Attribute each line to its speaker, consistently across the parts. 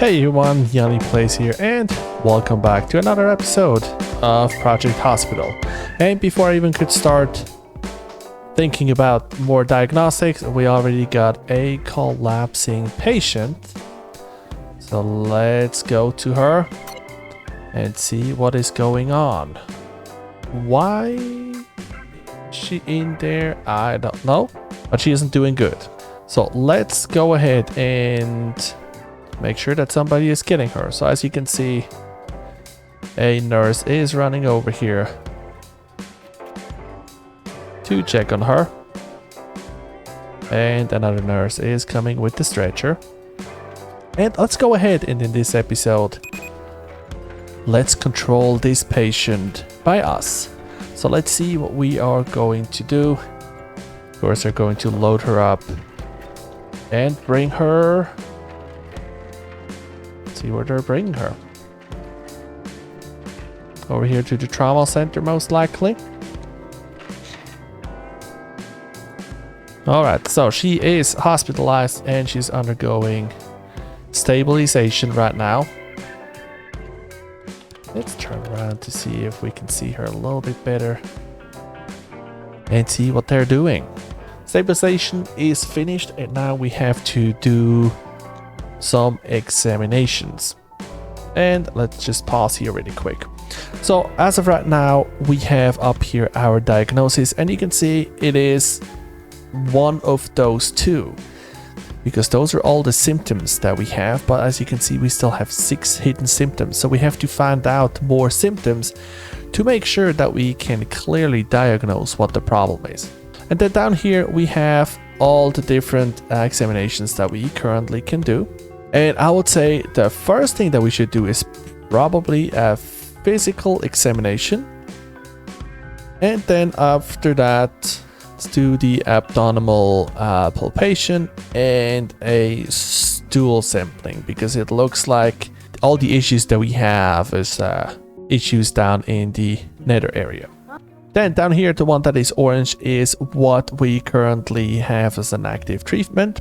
Speaker 1: Hey everyone, Yanni Plays here, and welcome back to another episode of Project Hospital. And before I even could start thinking about more diagnostics, we already got a collapsing patient. So let's go to her and see what is going on. Why is she in there? I don't know, but she isn't doing good. So let's go ahead and make sure that somebody is getting her. So as you can see, a nurse is running over here to check on her. And another nurse is coming with the stretcher. And let's go ahead and in this episode, let's control this patient by us. So let's see what we are going to do. Of course, they're going to load her up and bring her. See where they're bringing her. Over here to the trauma center, most likely. Alright, so she is hospitalized and she's undergoing stabilization right now. Let's turn around to see if we can see her a little bit better and see what they're doing. Stabilization is finished and now we have to do some examinations. And let's just pause here really quick. So as of right now, we have up here our diagnosis, and you can see it is one of those two, because those are all the symptoms that we have. But as you can see, we still have 6 hidden symptoms, so we have to find out more symptoms to make sure that we can clearly diagnose what the problem is. And then down here we have all the different examinations that we currently can do. And I would say the first thing that we should do is probably a physical examination. And then after that, let's do the abdominal palpation and a stool sampling, because it looks like all the issues that we have is issues down in the nether area. Then down here, the one that is orange is what we currently have as an active treatment.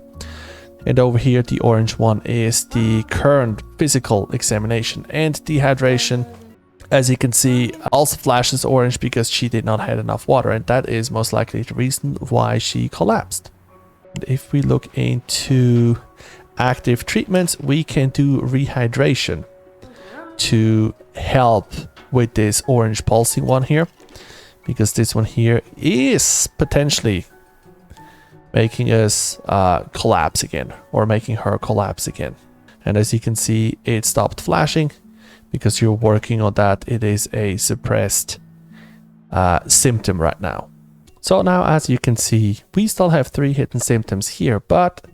Speaker 1: And over here, the orange one is the current physical examination. And dehydration, as you can see, also flashes orange because she did not have enough water. And that is most likely the reason why she collapsed. And if we look into active treatments, we can do rehydration to help with this orange pulsing one here. Because this one here is potentially making us collapse again, or making her collapse again. And as you can see, it stopped flashing because you're working on that. It is a suppressed symptom right now. So now, as you can see, we still have 3 hidden symptoms here, but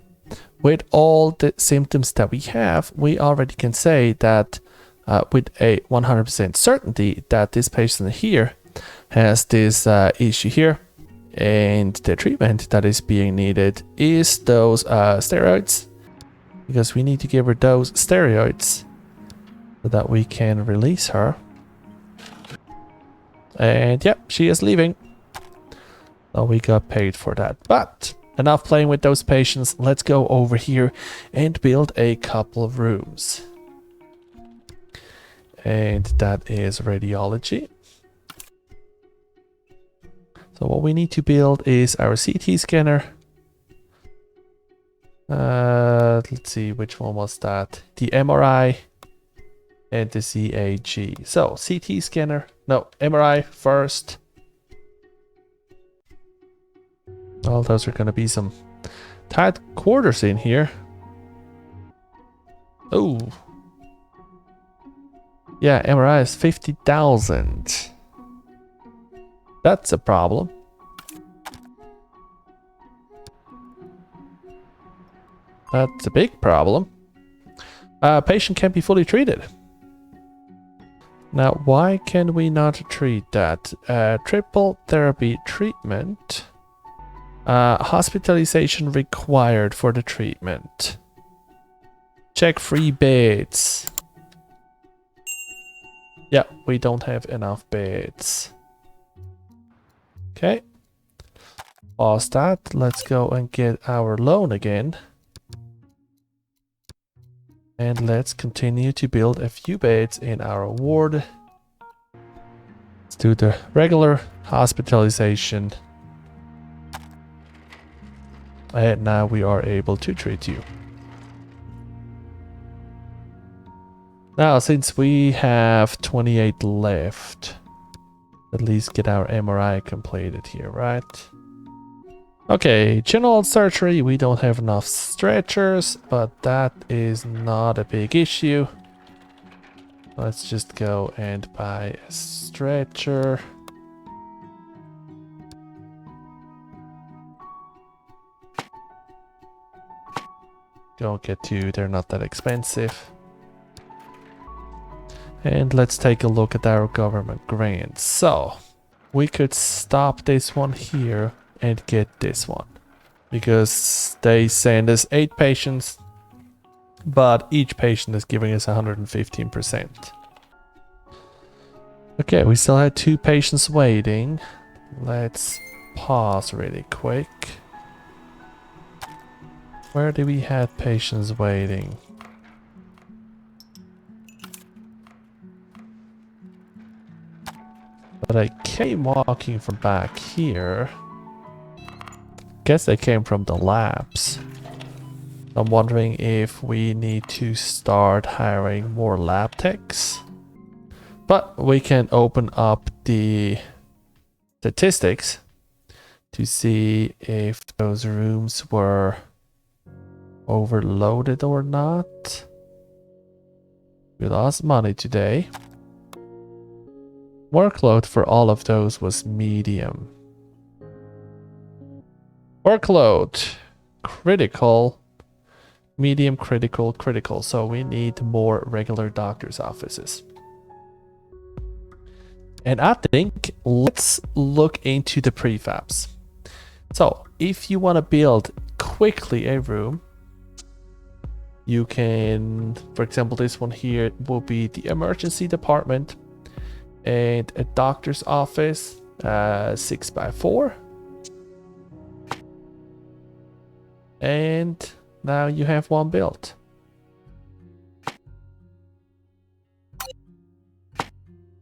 Speaker 1: with all the symptoms that we have, we already can say that with a 100% certainty that this patient here has this issue here. And the treatment that is being needed is those steroids, because we need to give her those steroids so that we can release her. And yep, she is leaving. So we got paid for that. But enough playing with those patients. Let's go over here and build a couple of rooms. And that is radiology. So what we need to build is our CT scanner. Let's see, which one was that? The MRI and the CAG. So CT scanner, no, MRI first. Well, those are going to be some tight quarters in here. Oh. Yeah, MRI is 50,000. That's a problem. That's a big problem. Patient can't be fully treated. Now, why can we not treat that? Triple therapy treatment. Hospitalization required for the treatment. Check free beds. Yeah, we don't have enough beds. Okay. Pause that. Let's go and get our loan again. And let's continue to build a few beds in our ward. Let's do the regular hospitalization. And now we are able to treat you. Now, since we have 28 left, at least get our MRI completed here, right? Okay, general surgery, we don't have enough stretchers, but that is not a big issue. Let's just go and buy a stretcher. Don't get two, they're not that expensive. And let's take a look at our government grants. So, we could stop this one here and get this one. Because they send us 8 patients, but each patient is giving us 115%. Okay, we still had 2 patients waiting. Let's pause really quick. Where do we have patients waiting? But I came walking from back here. Guess they came from the labs. I'm wondering if we need to start hiring more lab techs. But we can open up the statistics to see if those rooms were overloaded or not. We lost money today. Workload for all of those was medium. Workload critical, medium, critical, critical. So we need more regular doctor's offices. And I think let's look into the prefabs. So if you want to build quickly a room, you can, for example, this one here will be the emergency department and a doctor's office, 6x4. And now you have one built.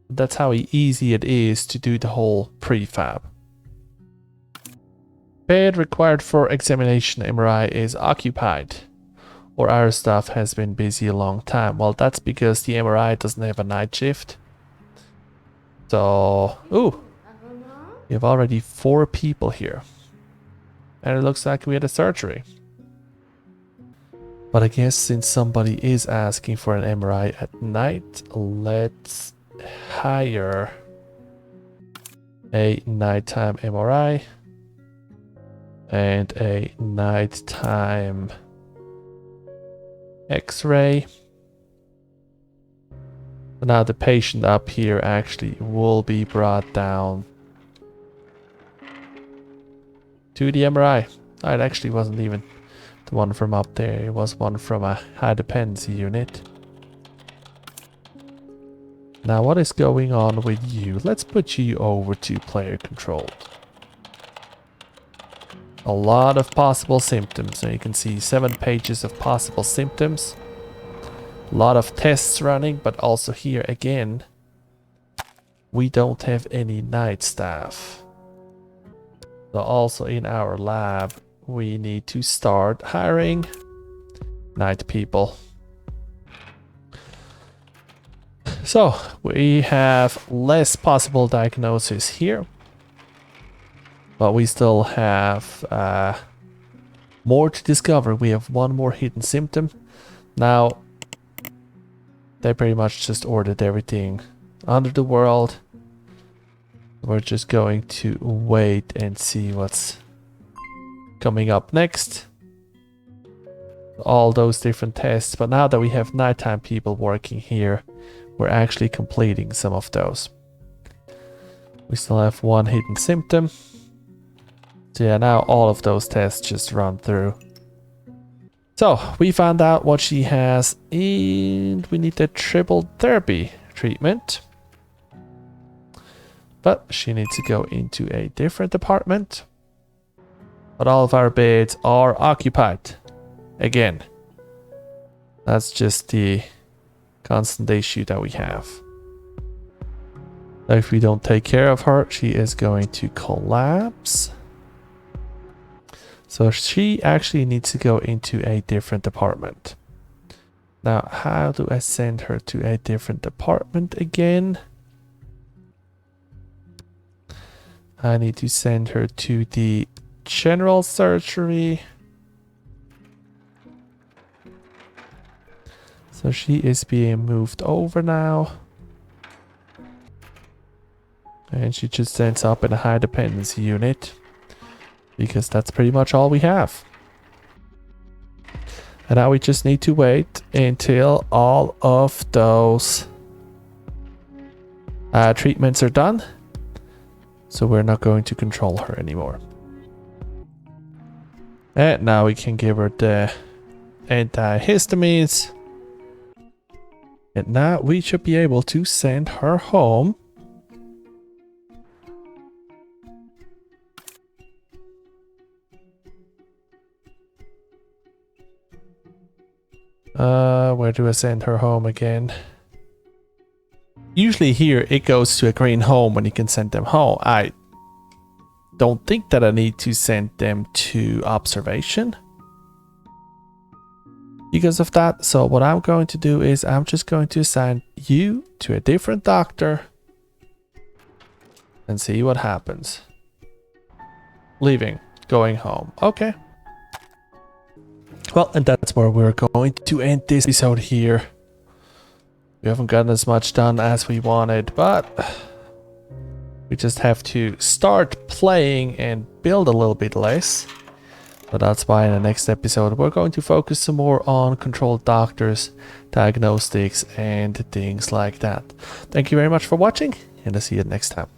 Speaker 1: That's how easy it is to do the whole prefab. Bed required for examination MRI is occupied, or our staff has been busy a long time. Well, that's because the MRI doesn't have a night shift. So, ooh, we have already 4 people here. And it looks like we had a surgery. But I guess since somebody is asking for an MRI at night, let's hire a nighttime MRI and a nighttime X-ray. So now the patient up here actually will be brought down to the MRI. Oh, it actually wasn't even the one from up there. It was one from a high dependency unit. Now what is going on with you? Let's put you over to player controlled. A lot of possible symptoms. So you can see 7 pages of possible symptoms. A lot of tests running, but also here again, we don't have any night staff. So also in our lab, we need to start hiring night people. So we have less possible diagnosis here, but we still have more to discover. We have 1 more hidden symptom. Now, they pretty much just ordered everything under the world. We're just going to wait and see what's coming up next. All those different tests, but now that we have nighttime people working here, we're actually completing some of those. We still have 1 hidden symptom. So yeah, now all of those tests just run through. So we found out what she has, and we need the triple therapy treatment. But she needs to go into a different department. But all of our beds are occupied. Again. That's just the constant issue that we have. If we don't take care of her, she is going to collapse. So she actually needs to go into a different department. Now, how do I send her to a different department again? I need to send her to the general surgery. So she is being moved over now. And she just ends up in a high dependency unit. Because that's pretty much all we have. And now we just need to wait until all of those treatments are done. So we're not going to control her anymore. And now we can give her the antihistamines. And now we should be able to send her home. Where do I send her home again? Usually here it goes to a green home when you can send them home. I don't think that I need to send them to observation because of that. So what I'm going to do is I'm just going to assign you to a different doctor and see what happens. Leaving, going home. Okay. Well, and that's where we're going to end this episode here. We haven't gotten as much done as we wanted, but we just have to start playing and build a little bit less. But that's why in the next episode we're going to focus some more on controlled doctors, diagnostics, and things like that. Thank you very much for watching, and I'll see you next time.